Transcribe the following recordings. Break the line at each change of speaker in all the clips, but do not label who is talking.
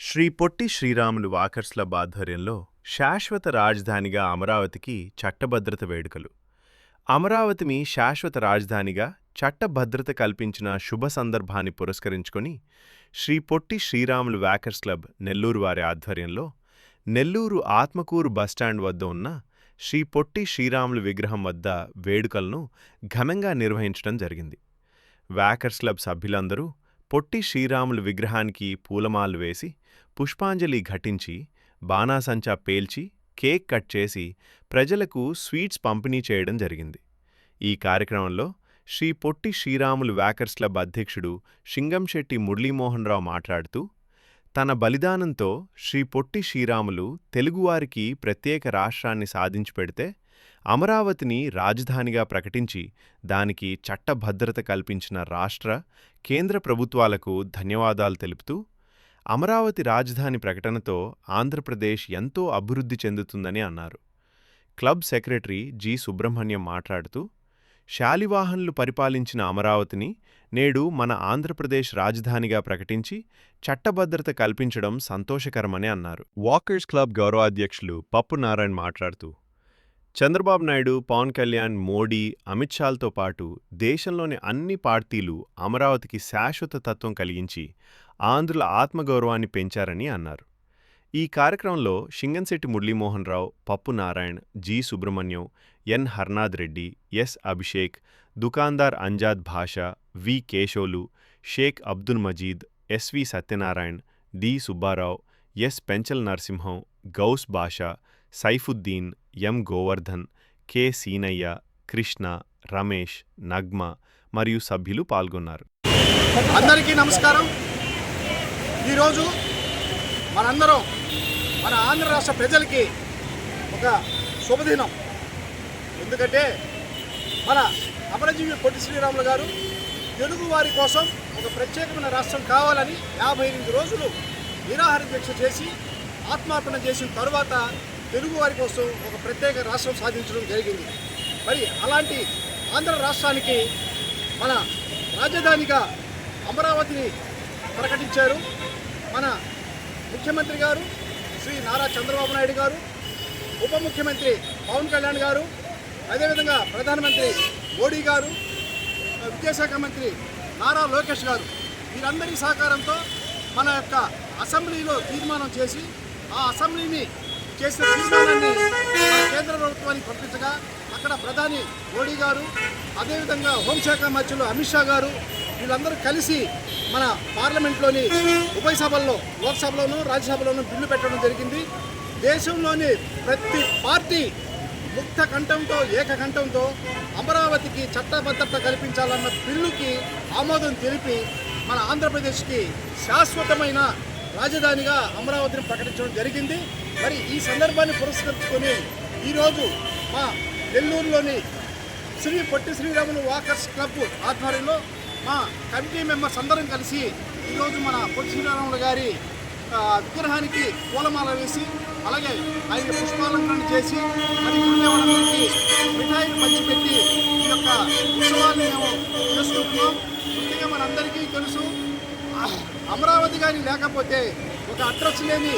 Shri Potti Sriramulu walkers club ఆధ్వర్యంలో శాశ్వత రాజధానిగా అమరావతికి చట్టభద్రత వేడుకలు. అమరావతిని శాశ్వత రాజధానిగా చట్టభద్రత కల్పించిన శుభ సందర్భాన్ని పురస్కరించుకొని శ్రీ పొట్టి శ్రీరాములు వాకర్స్ క్లబ్ నెల్లూరు వారి ఆధ్వర్యంలో నెల్లూరు ఆత్మకూరు బస్టాండ్ వద్ద ఉన్న శ్రీ పొట్టి శ్రీరాములు విగ్రహం వద్ద వేడుకలను ఘనంగా నిర్వహించడం జరిగింది. వాకర్స్ క్లబ్ సభ్యులందరూ పొట్టి శ్రీరాములు విగ్రహానికి పూలమాలలు వేసి పుష్పాంజలి ఘటించి బాణాసంచా పేల్చి కేక్ కట్ చేసి ప్రజలకు స్వీట్స్ పంపిణీ చేయడం జరిగింది. ఈ కార్యక్రమంలో శ్రీ పొట్టి శ్రీరాములు వాకర్స్ క్లబ్ అధ్యక్షుడు సింగంశెట్టి మురళీమోహన్రావు మాట్లాడుతూ, తన బలిదానంతో శ్రీ పొట్టి శ్రీరాములు తెలుగువారికి ప్రత్యేక రాష్ట్రాన్ని సాధించి పెడితే అమరావతిని రాజధానిగా ప్రకటించి దానికి చట్టభద్రత కల్పించిన రాష్ట్ర, కేంద్ర ప్రభుత్వాలకు ధన్యవాదాలు తెలుపుతూ, అమరావతి రాజధాని ప్రకటనతో ఆంధ్రప్రదేశ్ ఎంతో అభివృద్ధి చెందుతుందని అన్నారు. Club secretary G. సుబ్రహ్మణ్యం మాట్లాడుతూ, శాలివాహనులు పరిపాలించిన అమరావతిని నేడు మన ఆంధ్రప్రదేశ్ రాజధానిగా ప్రకటించి చట్టభద్రత కల్పించడం సంతోషకరమని అన్నారు. వాకర్స్ క్లబ్ గౌరవాధ్యక్షులు పప్పు నారాయణ మాట్లాడుతూ, చంద్రబాబు నాయుడు, పవన్ కళ్యాణ్, మోడీ, అమిత్ షాలతో పాటు దేశంలోని అన్ని పార్టీలు అమరావతికి శాశ్వత తత్వం కలిగించి ఆంధ్రుల ఆత్మగౌరవాన్ని పెంచారని అన్నారు. ఈ కార్యక్రమంలో Singamsetti Muralimohanrao, Pappu Narayana, G. Subrahmanyam, N. Harnath Reddy, S. Abhishek, Dukandar Amjad Basha, V. Kesholu, Sheikh Abdul Majeed, SV Satyanarayana, D. Subbarao, S. Penchal Narasimham, Ghouse Basha, Saifuddin, M. Govardhan, K. Seenaiah, Krishna, Ramesh, Nagma మరియు సభ్యులు పాల్గొన్నారు.
అందరికీ నమస్కారం. ఈరోజు మనందరం మన ఆంధ్ర రాష్ట్ర ప్రజలకి ఒక శుభదినం. ఎందుకంటే మన అమరజీవి పొట్టి శ్రీరాములు గారు తెలుగు వారి కోసం ఒక ప్రత్యేకమైన రాష్ట్రం కావాలని 58 రోజులు నిరాహార దీక్ష చేసి ఆత్మార్పణ చేసిన తరువాత తెలుగు వారి కోసం ఒక ప్రత్యేక రాష్ట్రం సాధించడం జరిగింది. మరి అలాంటి ఆంధ్ర రాష్ట్రానికి మన రాజధానిగా అమరావతిని ప్రకటించారు. మన ముఖ్యమంత్రి గారు శ్రీ నారా చంద్రబాబు నాయుడు గారు, ఉప ముఖ్యమంత్రి పవన్ కళ్యాణ్ గారు, అదేవిధంగా ప్రధానమంత్రి మోడీ గారు, విద్యాశాఖ మంత్రి నారా లోకేష్ గారు, వీరందరి సహకారంతో మన యొక్క అసెంబ్లీలో తీర్మానం చేసి ఆ అసెంబ్లీని చేసిన తీర్మానాన్ని కేంద్ర ప్రభుత్వానికి పంపించగా అక్కడ ప్రధాని మోడీ గారు, అదేవిధంగా హోంశాఖ మంత్రులు అమిత్ షా గారు వీళ్ళందరూ కలిసి మన పార్లమెంట్లోని ఉభయ సభల్లో, లోక్సభలోనూ రాజ్యసభలోనూ బిల్లు పెట్టడం జరిగింది. దేశంలోని ప్రతి పార్టీ ముక్త కంఠంతో, ఏకకంఠంతో అమరావతికి చట్టబద్ధత కల్పించాలన్న బిల్లుకి ఆమోదం తెలిపి మన ఆంధ్రప్రదేశ్కి శాశ్వతమైన రాజధానిగా అమరావతిని ప్రకటించడం జరిగింది. మరి ఈ సందర్భాన్ని పురస్కరించుకొని ఈరోజు మా నెల్లూరులోని శ్రీ పొట్టి శ్రీరాములు వాకర్స్ క్లబ్ ఆధ్వర్యంలో మా కమిటీ మెంబర్స్ అందరం కలిసి ఈరోజు మన పొట్టి శ్రీరాములు గారి విగ్రహానికి పూలమాల వేసి, అలాగే ఆయన పుష్పాలంకరణ చేసి, మరి వాళ్ళందరికీ మిఠాయిలు పంచిపెట్టి ఈ యొక్క ఉత్సవాన్ని మేము చేసుకుంటున్నాం. ముఖ్యంగా మనందరికీ తెలుసు, అమరావతి కానీ లేకపోతే ఒక అడ్రస్ లేని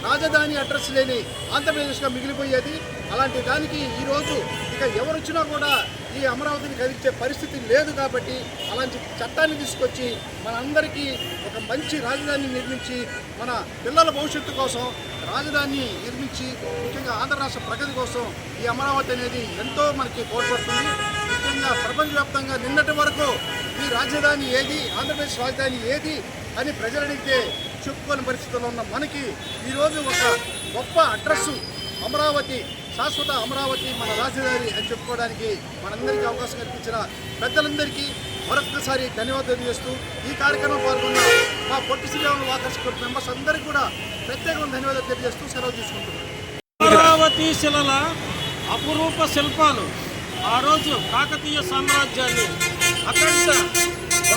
రాజధాని, అడ్రస్ లేని ఆంధ్రప్రదేశ్గా మిగిలిపోయేది. అలాంటి దానికి ఈరోజు ఇక ఎవరు వచ్చినా కూడా ఈ అమరావతిని కదిలించే పరిస్థితి లేదు. కాబట్టి అలాంటి చట్టాన్ని తీసుకొచ్చి మనందరికీ ఒక మంచి రాజధానిని నిర్మించి మన పిల్లల భవిష్యత్తు కోసం రాజధానిని నిర్మించి ముఖ్యంగా ఆంధ్ర రాష్ట్ర ప్రగతి కోసం ఈ అమరావతి అనేది ఎంతో మనకి తోడ్పడుతుంది. ముఖ్యంగా ప్రపంచవ్యాప్తంగా నిన్నటి వరకు ఈ రాజధాని ఏది, ఆంధ్రప్రదేశ్ రాజధాని ఏది అని ప్రజలడిగితే చెప్పుకోని పరిస్థితుల్లో ఉన్న మనకి ఈరోజు ఒక గొప్ప అడ్రస్సు అమరావతి, శాశ్వత అమరావతి మన రాజధాని అని చెప్పుకోవడానికి మనందరికీ అవకాశం కల్పించిన పెద్దలందరికీ మరొక్కసారి ధన్యవాదాలు చేస్తూ ఈ కార్యక్రమం పాల్గొన్న మా Potti Sriramulu walkers club members అందరికీ కూడా ప్రత్యేకమైన ధన్యవాదాలు తెలియజేస్తూ సెలవు తీసుకుంటున్నాను.
అమరావతి శిలల అపురూప శిల్పాలు ఆ రోజు కాకతీయ సామ్రాజ్యాన్ని అఖండ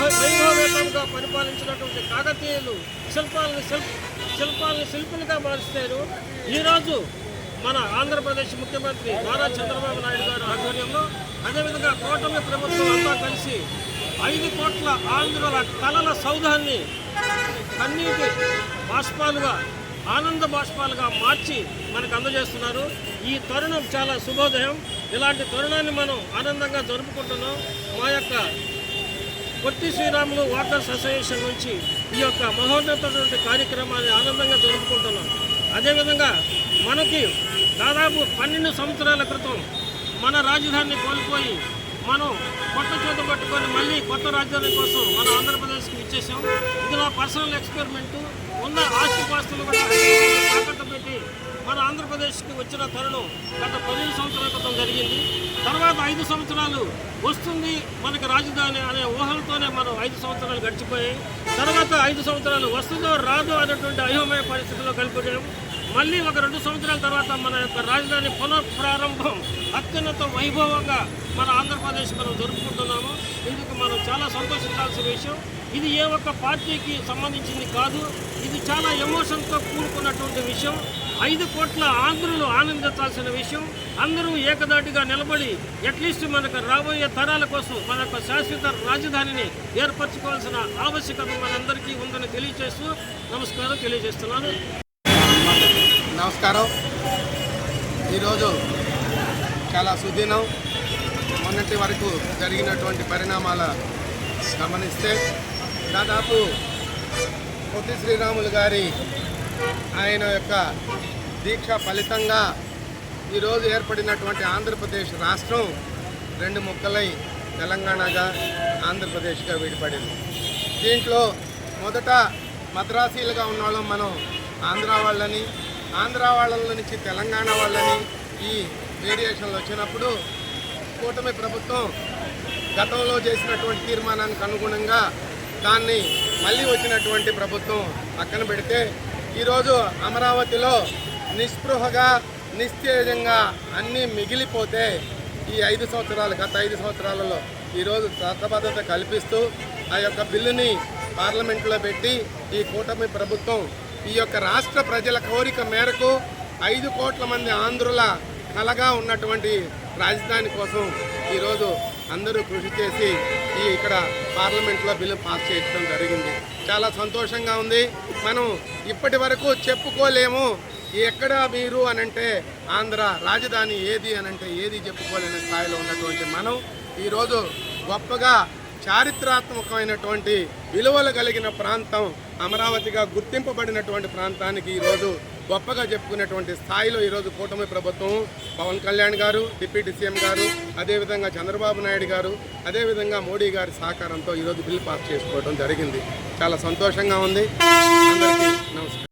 వైభవేతంగా పరిపాలించినటువంటి కాకతీయులు శిల్పాలను శిల్పులుగా మారుస్తారు. ఈరోజు మన ఆంధ్రప్రదేశ్ ముఖ్యమంత్రి నారా చంద్రబాబు నాయుడు గారి ఆధ్వర్యంలో, అదేవిధంగా కూటమి ప్రభుత్వం అంతా కలిసి 5 కోట్ల ఆంధ్రుల కలల సౌధాన్ని కన్నీటి బాష్పాలుగా ఆనంద బాష్పాలుగా మార్చి మనకు అందజేస్తున్నారు. ఈ తరుణం చాలా శుభోదయం. ఇలాంటి తరుణాన్ని మనం ఆనందంగా జరుపుకుంటున్నాం. మా యొక్క పొట్టి శ్రీరాములు వాటర్స్ అసోసియేషన్ నుంచి ఈ యొక్క మహోన్నతమైన కార్యక్రమాన్ని ఆనందంగా జరుపుకుంటున్నాం. అదేవిధంగా మనకి దాదాపు 12 సంవత్సరాల క్రితం మన రాజధానిని కోల్పోయి మనం కొత్త చేత పట్టుకొని మళ్ళీ కొత్త రాజధాని కోసం మన ఆంధ్రప్రదేశ్కి ఇచ్చేసాం. ఇది నా పర్సనల్ ఎక్స్పెరిమెంటు. ఉన్న ఆస్తిపాస్తులు కూడా తాకట్టు పెట్టి మన ఆంధ్రప్రదేశ్కి వచ్చిన తరుణం గత 15 సంవత్సరాల క్రితం జరిగింది. తర్వాత 5 సంవత్సరాలు వస్తుంది మనకి రాజధాని అనే ఊహలతోనే మనం 5 సంవత్సరాలు గడిచిపోయాయి. తర్వాత 5 సంవత్సరాలు వస్తుందో రాదో అనేటువంటి అయోమయ పరిస్థితుల్లో కలిపిపోయాం. మళ్ళీ ఒక 2 సంవత్సరాల తర్వాత మన యొక్క రాజధాని పునఃప్రారంభం అత్యున్నత వైభవంగా మన ఆంధ్రప్రదేశ్ మనం జరుపుకుంటున్నాము. ఇందుకు మనం చాలా సంతోషించాల్సిన విషయం. ఇది ఏ ఒక్క పార్టీకి సంబంధించింది కాదు. ఇది చాలా ఎమోషన్తో కూడుకున్నటువంటి విషయం. 5 కోట్ల ఆంధ్రులు ఆనందించాల్సిన విషయం. అందరూ ఏకదాటిగా నిలబడి అట్లీస్ట్ మనకు రాబోయే తరాల కోసం మన యొక్క శాశ్వత రాజధానిని ఏర్పరచుకోవాల్సిన ఆవశ్యకత మనందరికీ ఉందని తెలియజేస్తూ నమస్కారం తెలియజేస్తున్నాను.
నమస్కారం. ఈరోజు చాలా సుదినం. మొన్నటి వరకు జరిగినటువంటి పరిణామాల గమనిస్తే దాదాపు పొట్టి శ్రీరాములు గారి ఆయన యొక్క దీక్ష ఫలితంగా ఈరోజు ఏర్పడినటువంటి ఆంధ్రప్రదేశ్ రాష్ట్రం 2 ముక్కలై తెలంగాణగా ఆంధ్రప్రదేశ్గా విడిపడింది. దీంట్లో మొదట మద్రాసీలుగా ఉన్న వాళ్ళం మనం ఆంధ్ర వాళ్ళని, ఆంధ్ర వాళ్ళ నుంచి తెలంగాణ వాళ్ళని ఈ వేరియేషన్లు వచ్చినప్పుడు కూటమి ప్రభుత్వం గతంలో చేసినటువంటి తీర్మానానికి అనుగుణంగా దాన్ని మళ్ళీ వచ్చినటువంటి ప్రభుత్వం పక్కన పెడితే ఈరోజు అమరావతిలో నిస్పృహగా నిస్తేజంగా అన్నీ మిగిలిపోతే ఈ 5 సంవత్సరాలు గత 5 సంవత్సరాలలో ఈరోజు చట్టబద్ధత కల్పిస్తూ ఆ యొక్క బిల్లుని పార్లమెంట్లో పెట్టి ఈ కూటమి ప్రభుత్వం ఈ యొక్క రాష్ట్ర ప్రజల కోరిక మేరకు 5 కోట్ల మంది ఆంధ్రుల కలగా ఉన్నటువంటి రాజధాని కోసం ఈరోజు అందరూ కృషి చేసి ఇక్కడ పార్లమెంట్లో బిల్లు పాస్ చేయడం జరిగింది. చాలా సంతోషంగా ఉంది. మనం ఇప్పటి వరకు చెప్పుకోలేము ఎక్కడ మీరు అనంటే ఆంధ్ర రాజధాని ఏది అనంటే ఏది చెప్పుకోలేని స్థాయిలో ఉన్నటువంటి మనం ఈరోజు గొప్పగా చారిత్రాత్మకమైనటువంటి విలువలు కలిగిన ప్రాంతం అమరావతిగా గుర్తింపబడినటువంటి ప్రాంతానికి ఈరోజు గొప్పగా చెప్పుకునేటువంటి స్థాయిలో ఈరోజు కూటమి ప్రభుత్వం పవన్ కళ్యాణ్ గారు, డిప్యూటీ సీఎం గారు, అదేవిధంగా చంద్రబాబు నాయుడు గారు, అదేవిధంగా మోడీ గారి సహకారంతో ఈరోజు బిల్లు పాస్ చేసుకోవడం జరిగింది. చాలా సంతోషంగా ఉంది. అందరికీ నమస్కారం.